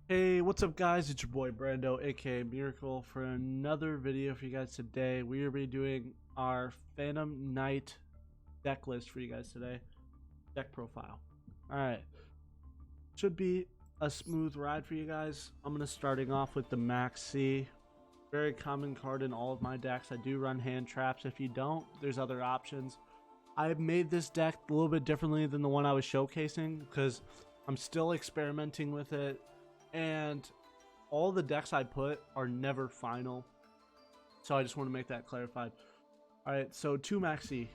Hey, what's up guys? It's your boy Brando, aka Miracle, for another video for you guys today. We are be doing our Phantom Knight deck list for you guys today. Deck profile. Alright. Should be a smooth ride for you guys. I'm gonna starting off with the Max C. Very common card in all of my decks. I do run hand traps. If you don't, there's other options. I made this deck a little bit differently than the one I was showcasing because I'm still experimenting with it. And all the decks I put are never final, so I just want to make that clarified. Alright, so 2 Maxi.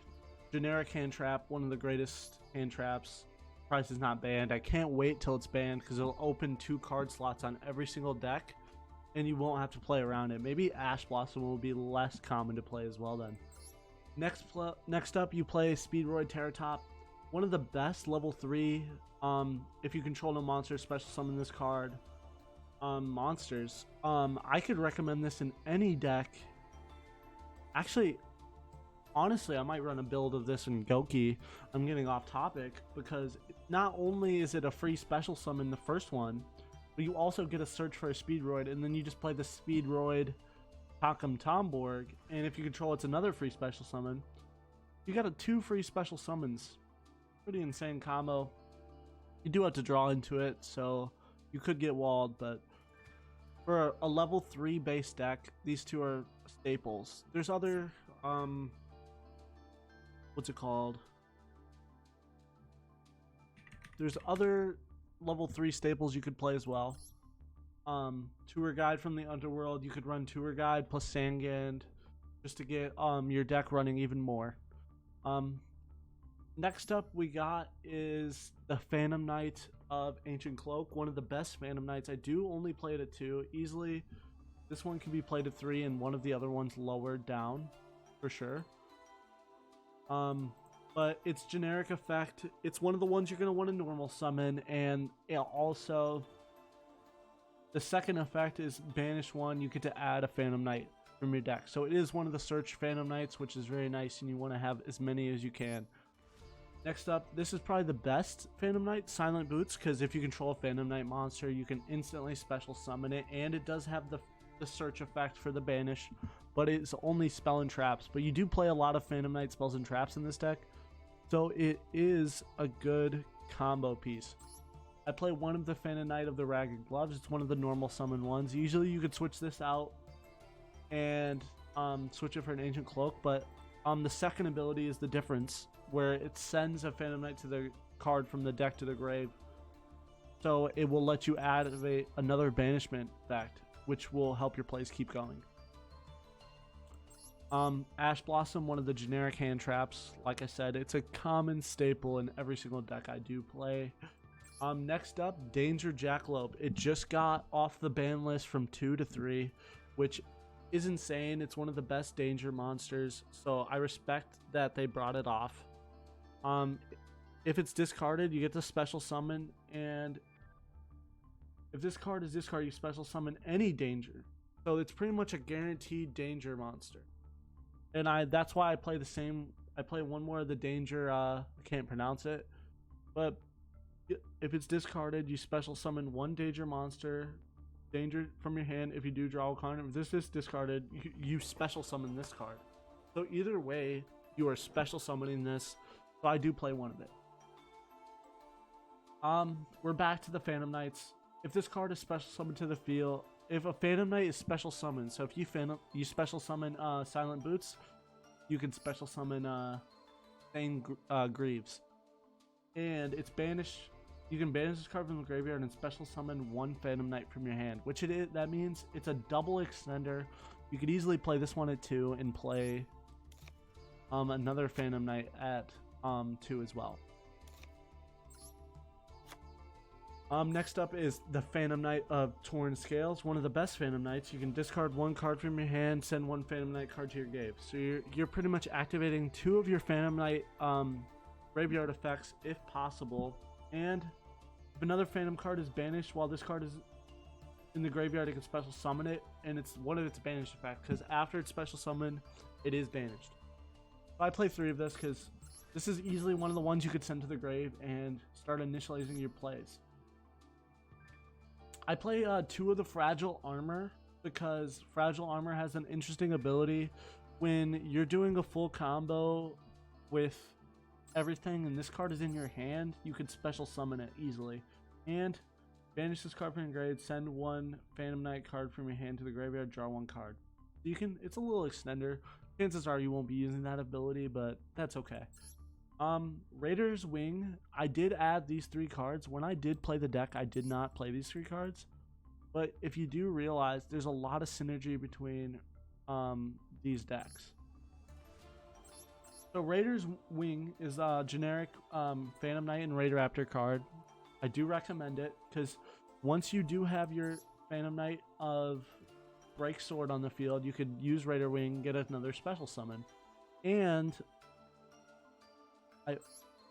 Generic hand trap, one of the greatest hand traps. Price is not banned. I can't wait till it's banned because it'll open 2 card slots on every single deck and you won't have to play around it. Maybe Ash Blossom will be less common to play as well then. Next up, you play Speedroid Terratop. One of the best level 3, if you control no monster, special summon this card. Monsters. I could recommend this in any deck. Actually, honestly, I might run a build of this in Goki. I'm getting off topic because not only is it a free special summon, the first one, but you also get a search for a Speedroid, and then you just play the Speedroid Takam Tomborg, and if you control it's another free special summon. You got 2 free special summons. Pretty insane combo. You do have to draw into it, so you could get walled, but for a level 3 base deck, these 2 are staples. There's other, what's it called? There's other level 3 staples you could play as well. Tour Guide from the Underworld, you could run Tour Guide plus Sangand just to get your deck running even more. Next up we got is the Phantom Knight of Ancient Cloak, one of the best Phantom Knights. I do only play it at 2 easily. This one can be played at 3 and one of the other ones lower down for sure. But it's generic effect. It's one of the ones you're going to want to normal summon, and it also the second effect is banish 1. You get to add a Phantom Knight from your deck. So it is one of the search Phantom Knights, which is very nice, and you want to have as many as you can. Next up, this is probably the best Phantom Knight, Silent Boots, because if you control a Phantom Knight monster, you can instantly special summon it, and it does have the search effect for the banish, but it's only spell and traps. But you do play a lot of Phantom Knight spells and traps in this deck, so it is a good combo piece. I play one of the Phantom Knight of the Ragged Gloves. It's one of the normal summon ones. Usually you could switch this out and switch it for an Ancient Cloak, but the second ability is the difference, where it sends a Phantom Knight to the card from the deck to the grave. So it will let you add another banishment effect, which will help your plays keep going. Ash Blossom, one of the generic hand traps. Like I said, it's a common staple in every single deck I do play. Next up, Danger Jackalope. It just got off the ban list from 2 to 3, which is insane. It's one of the best danger monsters, so I respect that they brought it off. If it's discarded, you get the special summon, and if this card is discarded, you special summon any danger. So it's pretty much a guaranteed danger monster. And that's why I play the same. I play one more of the danger. I can't pronounce it, but if it's discarded, you special summon 1 danger monster, danger from your hand. If you do draw a card, if this is discarded, you special summon this card. So either way, you are special summoning this. So I do play one of it. We're back to the Phantom Knights. If this card is special summoned to the field, if a Phantom Knight is special summoned, so if you special summon Silent Boots, you can special summon Greaves, and it's banished. You can banish this card from the graveyard and special summon 1 Phantom Knight from your hand, which it is. That means it's a double extender. You could easily play this one at 2 and play another Phantom Knight at 2 as well. Next up is the Phantom Knight of Torn Scales, one of the best Phantom Knights. You can discard 1 card from your hand, send 1 Phantom Knight card to your grave. So you're pretty much activating 2 of your Phantom Knight graveyard effects if possible. And if another Phantom card is banished while this card is in the graveyard, it can special summon it, and it's one of its banished effects, because after it's special summoned, it is banished. So I play 3 of this because this is easily one of the ones you could send to the grave and start initializing your plays. I play 2 of the fragile armor because fragile armor has an interesting ability when you're doing a full combo with everything and this card is in your hand, you can special summon it easily. And banish this card from your grave, send 1 Phantom Knight card from your hand to the graveyard, draw 1 card. So you can, it's a little extender. Chances are you won't be using that ability, but that's okay. Raider's Wing, I did add these 3 cards. When I did play the deck, I did not play these 3 cards. But if you do realize, there's a lot of synergy between these decks. So Raider's Wing is a generic Phantom Knight and Raider Raptor card. I do recommend it because once you do have your Phantom Knight of Break Sword on the field, you could use Raider Wing, get another special summon. And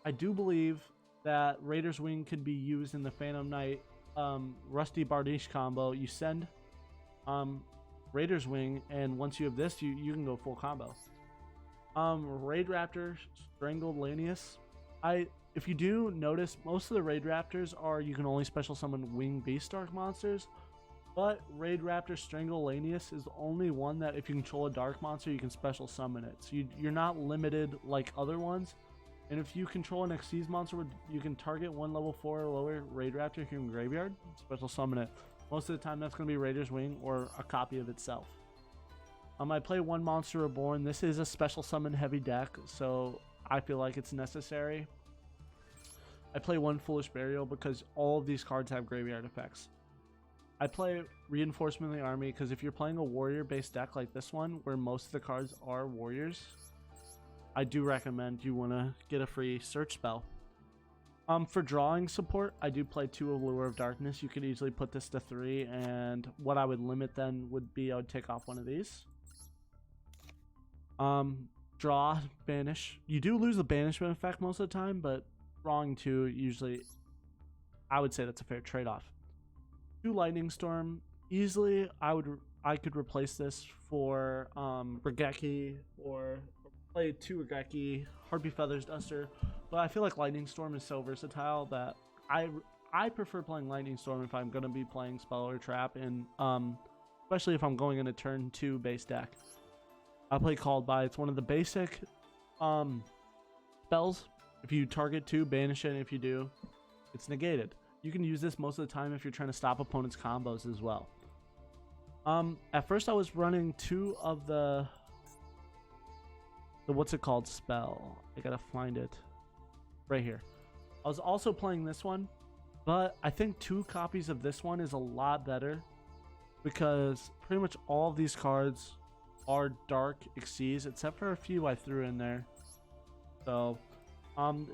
I do believe that Raider's Wing could be used in the Phantom Knight Rusty Bardiche combo. You send Raider's Wing, and once you have this, you can go full combo. Raid Raptor Strangled Lanius. If you do notice, most of the Raid Raptors are you can only special summon Wing Beastdark monsters, but Raid Raptor Strangled Lanius is the only one that if you control a dark monster, you can special summon it. So you're not limited like other ones. And if you control an Xyz monster, you can target 1 level 4 or lower Raid Raptor from your graveyard, special summon it. Most of the time, that's going to be Raider's Wing or a copy of itself. I play 1 Monster Reborn. This is a special summon heavy deck, so I feel like it's necessary. I play 1 Foolish Burial because all of these cards have graveyard effects. I play Reinforcement of the Army because if you're playing a warrior-based deck like this one, where most of the cards are warriors, I do recommend you want to get a free search spell. For drawing support, I do play 2 of Lure of Darkness. You could easily put this to 3, and what I would limit then would be I would take off 1 of these. Draw, banish. You do lose the banishment effect most of the time, but drawing 2 usually, I would say that's a fair trade-off. 2 Lightning Storm. Easily, I could replace this for Regeki, or play 2 Regeki, Harpy Feathers Duster, but I feel like Lightning Storm is so versatile that I prefer playing Lightning Storm if I'm going to be playing Spell or Trap, and especially if I'm going in a turn 2 base deck. I play Called By. It's one of the basic spells. If you target 2, banish it, and if you do, it's negated. You can use this most of the time if you're trying to stop opponents' combos as well. At first I was running 2 of the what's it called spell. I gotta find it right here. I was also playing this one, but I think 2 copies of this one is a lot better because pretty much all of these cards are dark Xyz, except for a few I threw in there. So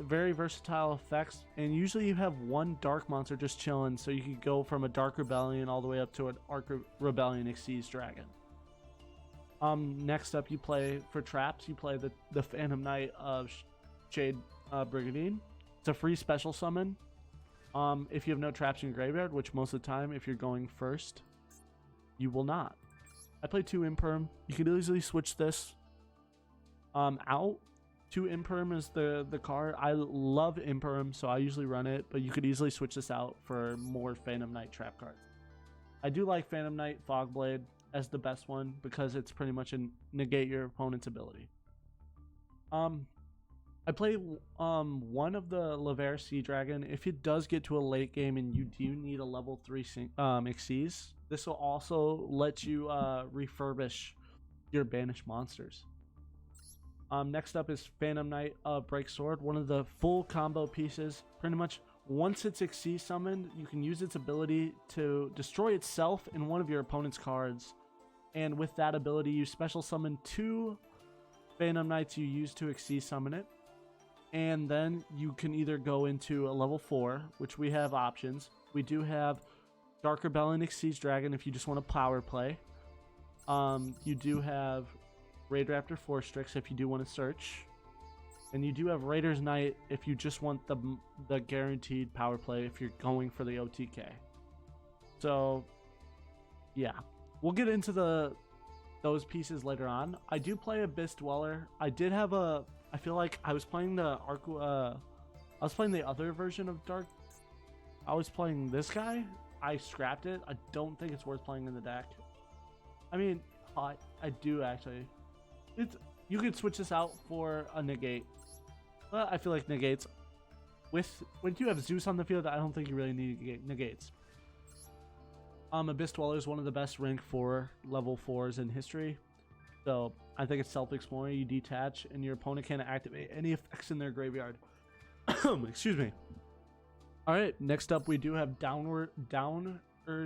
very versatile effects, and usually you have 1 dark monster just chilling, so you could go from a Dark Rebellion all the way up to an Arc Rebellion Xyz Dragon. Next up, you play for traps. You play the Phantom Knight of Shade Brigandine. It's a free special summon. If you have no traps in your graveyard, which most of the time, if you're going first, you will not. I play 2 Imperm. You could easily switch this out. 2 Imperm is the card. I love Imperm, so I usually run it, but you could easily switch this out for more Phantom Knight trap cards. I do like Phantom Knight Fogblade as the best one because it's pretty much a negate your opponent's ability. I play 1 of the Lever Sea Dragon. If it does get to a late game and you do need a level 3 Xyz, this will also let you refurbish your banished monsters. Next up is Phantom Knight Break Sword, one of the full combo pieces. Pretty much once it's Xyz summoned, you can use its ability to destroy itself in one of your opponent's cards. And with that ability, you special summon 2 Phantom Knights you use to Xyz summon it. And then you can either go into a level 4, which we have options. We do have Dark Rebellion Xyz Dragon if you just want to power play. You do have Raid Raptor Force Strix if you do want to search. And you do have Raider's Knight if you just want the guaranteed power play if you're going for the OTK. So, yeah. We'll get into those pieces later on. I do play Abyss Dweller. I did have I feel like I was playing the other version of Dark. I was playing this guy, I scrapped it. I don't think it's worth playing in the deck. I mean, I do actually. You could switch this out for a negate. But I feel like negates, when you have Zeus on the field, I don't think you really need negates. Abyss Dweller is one of the best rank 4 level 4s in history. So I think it's self-exploring. You detach and your opponent can't activate any effects in their graveyard. Excuse me. Alright, next up we do have Downward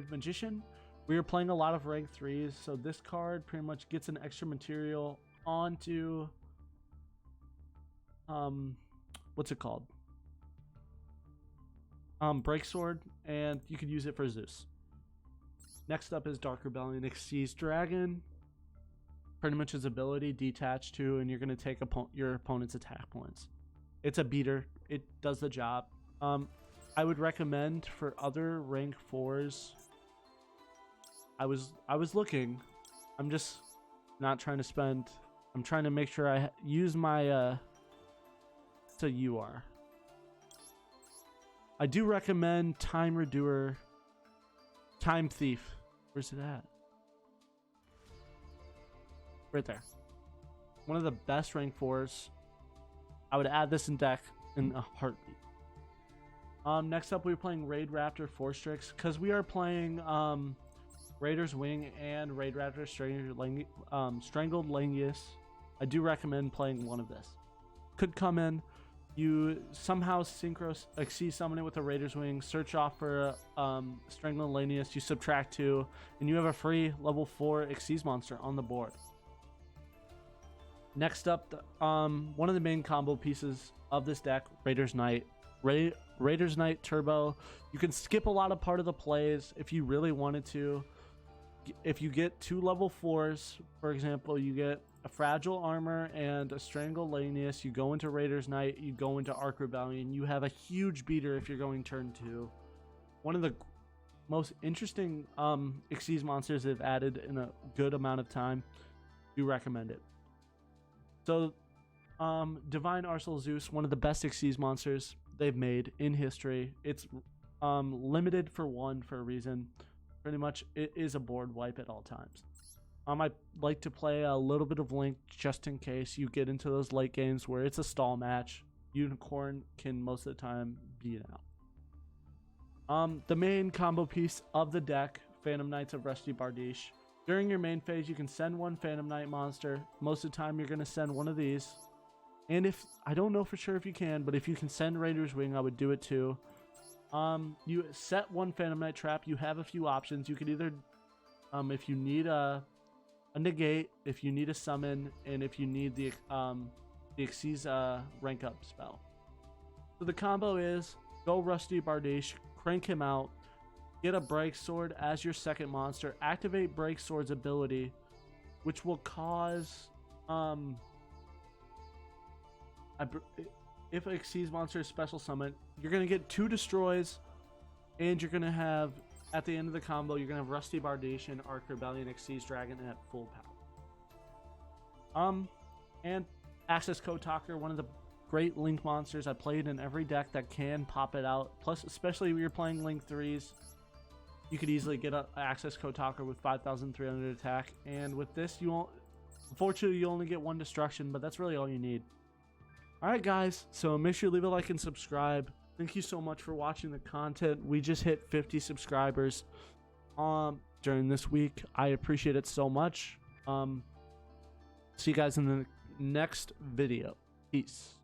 Magician. We are playing a lot of rank 3s, so this card pretty much gets an extra material onto what's it called? Break Sword, and you could use it for Zeus. Next up is Dark Rebellion Xyz Dragon. Pretty much his ability, detach to, and you're going to take your opponent's attack points. It's a beater. It does the job. I would recommend for other rank 4s. I was looking. I'm just not trying to spend. I'm trying to make sure I use my it's a UR. I do recommend Time Redoer, Time Thief. Where's it at? Right there. One of the best rank 4s. I would add this in deck in a heartbeat. Next up, we're playing Raid Raptor Force Strix because we are playing Raider's Wing and Raid Raptor Strangled Langius. I do recommend playing one of this. Could come in. You somehow Xyz summon it with a Raider's Wing, search off for Strangled Langius, you subtract 2, and you have a free level 4 Xyz monster on the board. Next up, one of the main combo pieces of this deck, Raider's Knight. Raider's Knight Turbo. You can skip a lot of part of the plays if you really wanted to. If you get 2 level 4s, for example, you get a Fragile Armor and a Strangled Langius, you go into Raider's Knight, you go into Arc Rebellion, you have a huge beater if you're going turn 2. One of the most interesting Xyz monsters they've added in a good amount of time. Do recommend it. So, Divine Arsenal Zeus, one of the best Xyz monsters they've made in history. It's limited for 1 for a reason. Pretty much it is a board wipe at all times. I like to play a little bit of Link just in case you get into those late games where it's a stall match. Unicorn can most of the time beat it out. The main combo piece of the deck, Phantom Knights of Rusty Bardiche. During your main phase, you can send 1 Phantom Knight monster. Most of the time, you're going to send one of these. And if I don't know for sure if you can, but if you can send Raider's Wing, I would do it too. You set 1 Phantom Knight trap. You have a few options. You could either, if you need a negate, if you need a summon, and if you need the Xyz rank up spell. So the combo is go Rusty Bardiche, crank him out, get a Break Sword as your second monster, activate Break Sword's ability, which will cause if a Xyz monster is special summon, you're going to get 2 destroys, and you're going to have, at the end of the combo, you're going to have Rusty Bardiche and Arc Rebellion Xyz Dragon at full power. And Access Code Talker, one of the great Link monsters I played in every deck that can pop it out. Plus, especially when you're playing Link 3s, you could easily get an Access Code Talker with 5,300 attack. And with this, you won't. Unfortunately, you only get 1 destruction, but that's really all you need. Alright guys, so make sure you leave a like and subscribe. Thank you so much for watching the content. We just hit 50 subscribers during this week. I appreciate it so much. See you guys in the next video. Peace.